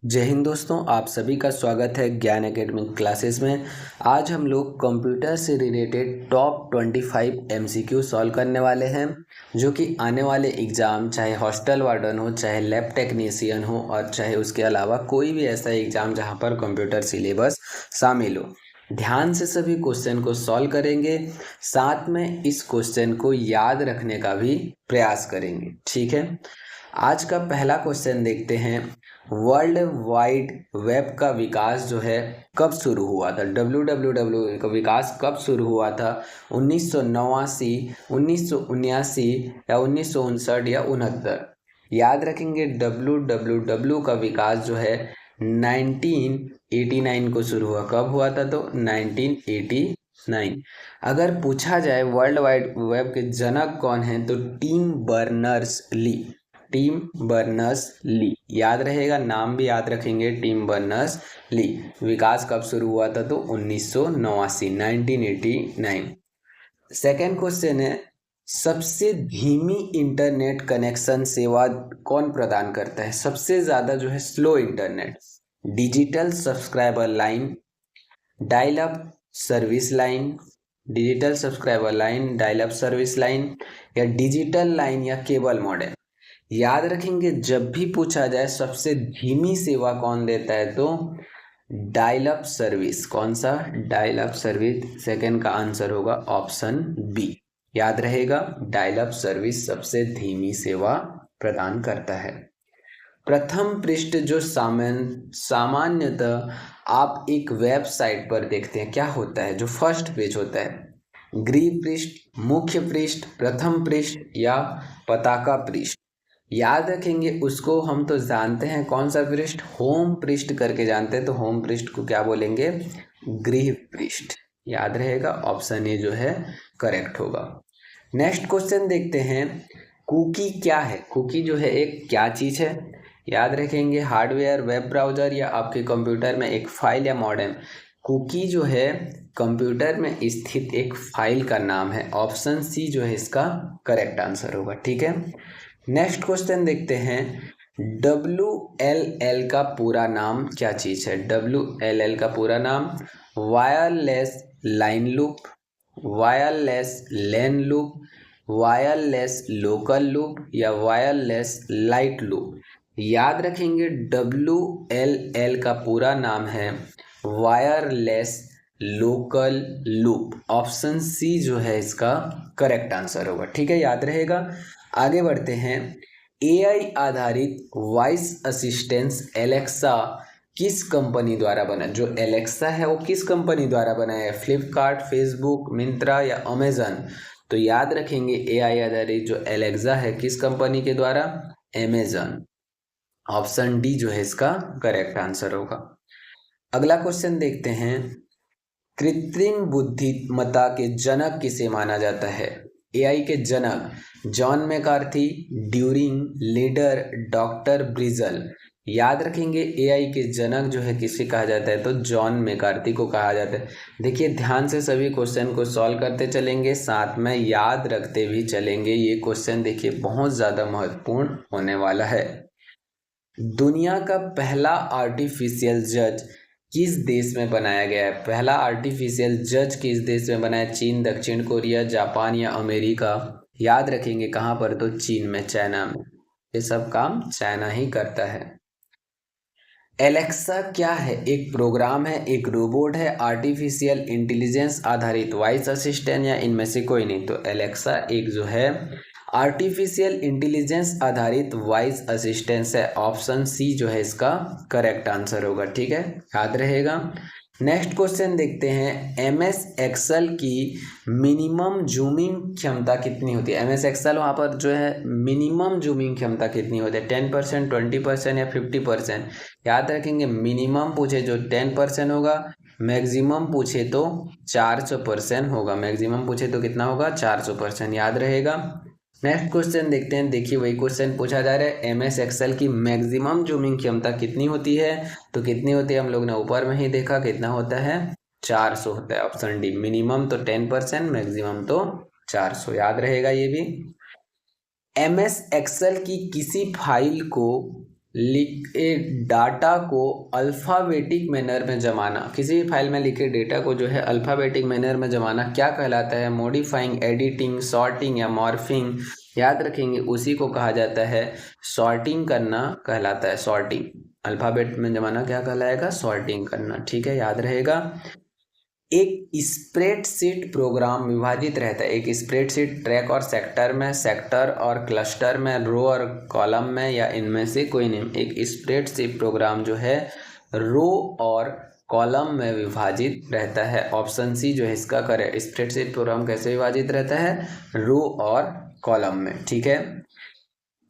जय हिंद दोस्तों, आप सभी का स्वागत है ज्ञान एकेडमिक क्लासेस में। आज हम लोग कंप्यूटर से रिलेटेड टॉप 25 एमसीक्यू सॉल्व करने वाले हैं, जो कि आने वाले एग्ज़ाम चाहे हॉस्टल वार्डन हो, चाहे लैब टेक्नीशियन हो और चाहे उसके अलावा कोई भी ऐसा एग्ज़ाम जहां पर कंप्यूटर सिलेबस शामिल हो, ध्यान से सभी क्वेश्चन को सॉल्व करेंगे। साथ में इस क्वेश्चन को याद रखने का भी प्रयास करेंगे। ठीक है, आज का पहला क्वेश्चन देखते हैं। वर्ल्ड वाइड वेब का विकास जो है कब शुरू हुआ था? WWW का विकास कब शुरू हुआ था? 1989, 1979 या 1959 या 69? याद रखेंगे, WWW का विकास जो है 1989 को शुरू हुआ। कब हुआ था? तो 1989। अगर पूछा जाए वर्ल्ड वाइड वेब के जनक कौन हैं, तो Tim Berners Lee. Tim Berners Lee, याद रहेगा, नाम भी याद रखेंगे, टिम बर्नर्स ली। विकास कब शुरू हुआ था? तो 1989, 1989। सेकेंड क्वेश्चन है, सबसे धीमी इंटरनेट कनेक्शन सेवा कौन प्रदान करता है? सबसे ज्यादा जो है slow internet, digital subscriber line, dial up service line, digital subscriber line, dial up service line या डिजिटल लाइन या केबल मॉडेम। याद रखेंगे, जब भी पूछा जाए सबसे धीमी सेवा कौन देता है, तो डायल अप सर्विस। कौन सा? Dial up service. सेकंड का आंसर होगा ऑप्शन बी। याद रहेगा, डायल अप सर्विस सबसे धीमी सेवा प्रदान करता है। प्रथम पृष्ठ जो सामान्यतः आप एक वेबसाइट पर देखते हैं, क्या होता है? जो फर्स्ट पेज होता है, गृह पृष्ठ, मुख्य पृष्ठ, प्रथम पृष्ठ या पताका पृष्ठ। याद रखेंगे, उसको हम तो जानते हैं कौन सा पृष्ठ, होम पृष्ठ करके जानते हैं, तो होम पृष्ठ को क्या बोलेंगे? गृह पृष्ठ। याद रहेगा, ऑप्शन ए जो है करेक्ट होगा। नेक्स्ट क्वेश्चन देखते हैं, कुकी क्या है? कुकी जो है एक क्या चीज है? याद रखेंगे, हार्डवेयर, वेब ब्राउजर या आपके कंप्यूटर में एक फाइल या मॉडेम। कुकी जो है कंप्यूटर में स्थित एक फाइल का नाम है। ऑप्शन सी जो है इसका करेक्ट आंसर होगा। ठीक है, नेक्स्ट क्वेश्चन देखते हैं, WLL का पूरा नाम क्या चीज है? WLL का पूरा नाम wireless line loop, wireless LAN loop, wireless local loop या वायरलेस लाइट लूप। याद रखेंगे, WLL का पूरा नाम है wireless local loop. Option C जो है इसका करेक्ट आंसर होगा। ठीक है, याद रहेगा। आगे बढ़ते हैं, AI आधारित वॉइस असिस्टेंस एलेक्सा किस कंपनी द्वारा बना? जो एलेक्सा है वो किस कंपनी द्वारा बना है? फ्लिपकार्ट, फेसबुक, मिंत्रा या अमेजन? तो याद रखेंगे, AI आधारित जो एलेक्सा है किस कंपनी के द्वारा? अमेजन। ऑप्शन डी जो है इसका करेक्ट आंसर होगा। अगला क्वेश्चन देखते हैं, कृत्रिम बुद्धिमत्ता के जनक किसे माना जाता है? AI के जनक जॉन मैकार्थी, ड्यूरिंग, लीडर, डॉक्टर ब्रिजल। याद रखेंगे, AI के जनक जो है किसे कहा जाता है? तो जॉन मैकार्थी को कहा जाता है। देखिए, ध्यान से सभी क्वेश्चन को सॉल्व करते चलेंगे, साथ में याद रखते भी चलेंगे। ये क्वेश्चन देखिए बहुत ज़्यादा महत्वपूर्ण होने वाला है। दुनिया का पहला आर्टिफिशियल जज किस देश में बनाया गया है? पहला आर्टिफिशियल जज किस देश में बना है? चीन, दक्षिण कोरिया, जापान या अमेरिका? याद रखेंगे, कहाँ पर? तो चीन में, चाइना में। ये सब काम चाइना ही करता है। एलेक्सा क्या है? एक प्रोग्राम है, एक रोबोट है, आर्टिफिशियल इंटेलिजेंस आधारित वॉइस असिस्टेंट या इनमें से कोई नहीं? तो एलेक्सा एक जो है आर्टिफिशियल इंटेलिजेंस आधारित वॉइस असिस्टेंस है। ऑप्शन सी जो है इसका करेक्ट आंसर होगा। ठीक है, याद रहेगा। नेक्स्ट क्वेश्चन देखते हैं, MS एक्सेल की मिनिमम जूमिंग क्षमता कितनी होती है? MS एक्सेल वहाँ पर जो है मिनिमम जूमिंग क्षमता कितनी होती है? 10%, 20% या 50%? याद रखेंगे, मिनिमम पूछे जो 10% होगा, मैक्सिमम पूछे तो 400% होगा। मैक्सिमम पूछे तो कितना होगा? 400%। याद रहेगा। नेक्स्ट क्वेश्चन देखते हैं। देखिए, वही क्वेश्चन पूछा जा रहा है, MS एक्सेल की मैक्सिमम जूमिंग क्षमता कितनी होती है? तो कितनी होती है? हम लोग ने ऊपर में ही देखा, कितना होता है? 400 होता है। ऑप्शन डी, मिनिमम तो 10%, मैक्सिमम तो 400। याद रहेगा ये भी। MS एक्सेल की किसी फाइल को लिखे डाटा को अल्फ़ाबेटिक मैनर में जमाना, किसी भी फाइल में लिखे डेटा को जो है अल्फ़ाबेटिक मैनर में जमाना क्या कहलाता है? मॉडिफाइंग, एडिटिंग, सॉर्टिंग या मॉर्फिंग। याद रखेंगे उसी को कहा जाता है सॉर्टिंग करना कहलाता है। सॉर्टिंग, अल्फ़ाबेट में जमाना क्या कहलाएगा? सॉर्टिंग करना। ठीक है, याद रहेगा। एक स्प्रेडशीट प्रोग्राम विभाजित रहता है। एक स्प्रेडशीट ट्रैक और सेक्टर में, सेक्टर और क्लस्टर में, रो और कॉलम में, या इनमें से कोई नहीं। एक स्प्रेडशीट प्रोग्राम जो है रो और कॉलम में विभाजित रहता है। ऑप्शन सी जो है इसका करेक्ट। स्प्रेडशीट प्रोग्राम कैसे विभाजित रहता है? रो और कॉलम में। ठीक है।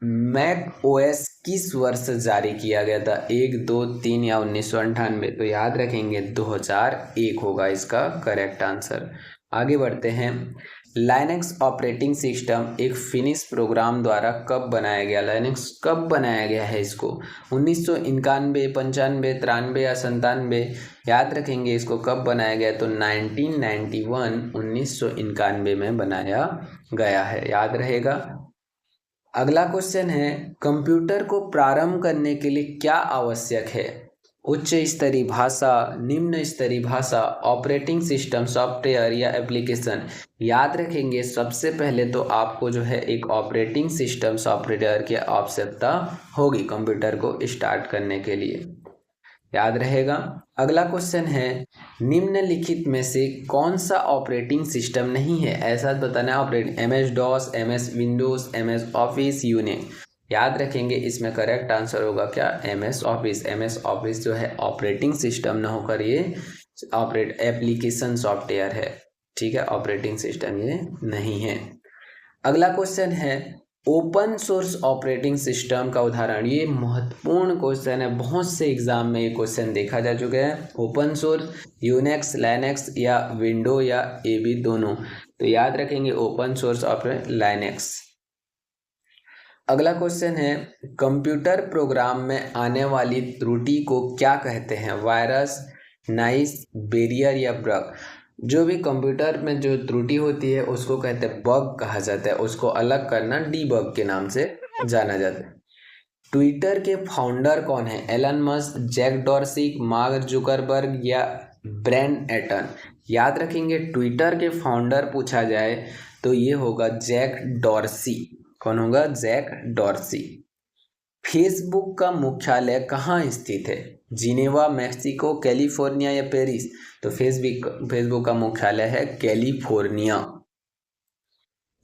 मैक ओएस किस वर्ष जारी किया गया था? 1, 2, 3 या 1998? तो याद रखेंगे 2001 होगा इसका करेक्ट आंसर। आगे बढ़ते हैं। लाइनक्स ऑपरेटिंग सिस्टम एक फिनिश प्रोग्राम द्वारा कब बनाया गया? लाइनक्स कब बनाया गया है इसको? 1991, 95, 93 या 97? याद रखेंगे इसको कब बनाया गया? तो 1991, 1991 में बनाया गया है। याद रहेगा। अगला क्वेश्चन है, कंप्यूटर को प्रारंभ करने के लिए क्या आवश्यक है? उच्च स्तरीय भाषा, निम्न स्तरीय भाषा, ऑपरेटिंग सिस्टम, सॉफ्टवेयर या एप्लीकेशन? याद रखेंगे सबसे पहले तो आपको जो है एक ऑपरेटिंग सिस्टम सॉफ्टवेयर की आवश्यकता होगी कंप्यूटर को स्टार्ट करने के लिए। याद रहेगा। अगला क्वेश्चन है, निम्नलिखित में से कौन सा ऑपरेटिंग सिस्टम नहीं है? ऐसा बताना operating. MS DOS, MS Windows, MS Office, Unix? याद रखेंगे इसमें करेक्ट आंसर होगा क्या? MS office. MS ऑफिस जो है ऑपरेटिंग सिस्टम न होकर ये एप्लीकेशन सॉफ्टवेयर है। ठीक है, ऑपरेटिंग सिस्टम ये नहीं है। अगला क्वेश्चन है, ओपन सोर्स ऑपरेटिंग सिस्टम का उदाहरण। ये महत्वपूर्ण क्वेश्चन है, बहुत से एग्जाम में ये क्वेश्चन देखा जा चुका है। ओपन सोर्स, यूनिक्स, लाइनक्स या विंडो या AB दोनों? तो याद रखेंगे ओपन सोर्स ऑपरेटिंग लाइनक्स। अगला क्वेश्चन है, कंप्यूटर प्रोग्राम में आने वाली त्रुटि को क्या कहते हैं? वायरस, नाइस, बैरियर या बग? जो भी कंप्यूटर में जो त्रुटि होती है उसको कहते हैं बग कहा जाता है। उसको अलग करना डीबग के नाम से जाना जाता है। ट्विटर के फाउंडर कौन है? Elon Musk, Jack Dorsey, Mark Zuckerberg या ब्रैंड एटन? याद रखेंगे ट्विटर के फाउंडर पूछा जाए तो ये होगा जैक डॉर्सी। कौन होगा? Jack Dorsey. फेसबुक का मुख्यालय कहाँ स्थित है? जिनेवा, मैक्सिको, कैलिफोर्निया या पेरिस? तो फेसबुक का मुख्यालय है कैलिफोर्निया।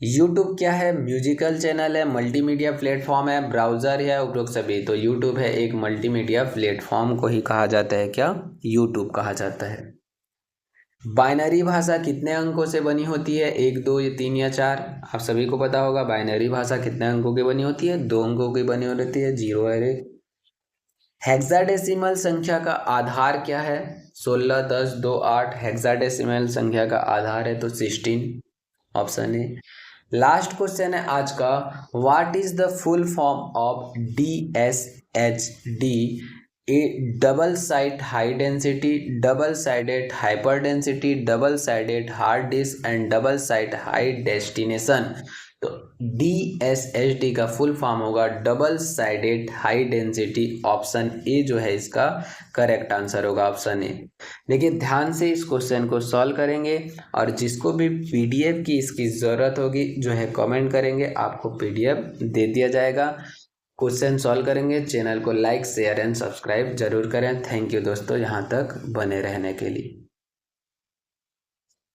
यूट्यूब क्या है? म्यूजिकल चैनल है, मल्टीमीडिया प्लेटफॉर्म है, ब्राउजर है, उपरोक्त सभी? तो यूट्यूब है एक मल्टीमीडिया प्लेटफॉर्म को ही कहा जाता है क्या? यूट्यूब कहा जाता है। बाइनरी भाषा कितने अंकों से बनी होती है? 1, 2 या 3 या 4? आप सभी को पता होगा बाइनरी भाषा कितने अंकों की बनी होती है? 2 अंकों की बनी होती है, 0 और 1। हेक्साडेसिमल संख्या का आधार क्या है? 16, 10, 2, 8? हेक्साडेसिमल संख्या का आधार है तो 16, ऑप्शन ए। लास्ट क्वेश्चन है आज का, what is the full form of DSHD? A double site high density, double sided hyper density, double sided hard disk and double site high destination? तो DSHD का full form होगा double sided high density. Option A जो है इसका correct answer होगा, option A. देखिए ध्यान से इस क्वेश्चन को सॉल्व करेंगे और जिसको भी PDF की इसकी ज़रूरत होगी जो है कमेंट करेंगे, आपको PDF दे दिया जाएगा। क्वेश्चन सॉल्व करेंगे। चैनल को लाइक, शेयर एंड सब्सक्राइब जरूर करें। थैंक यू दोस्तों यहाँ तक बने रहने के लिए।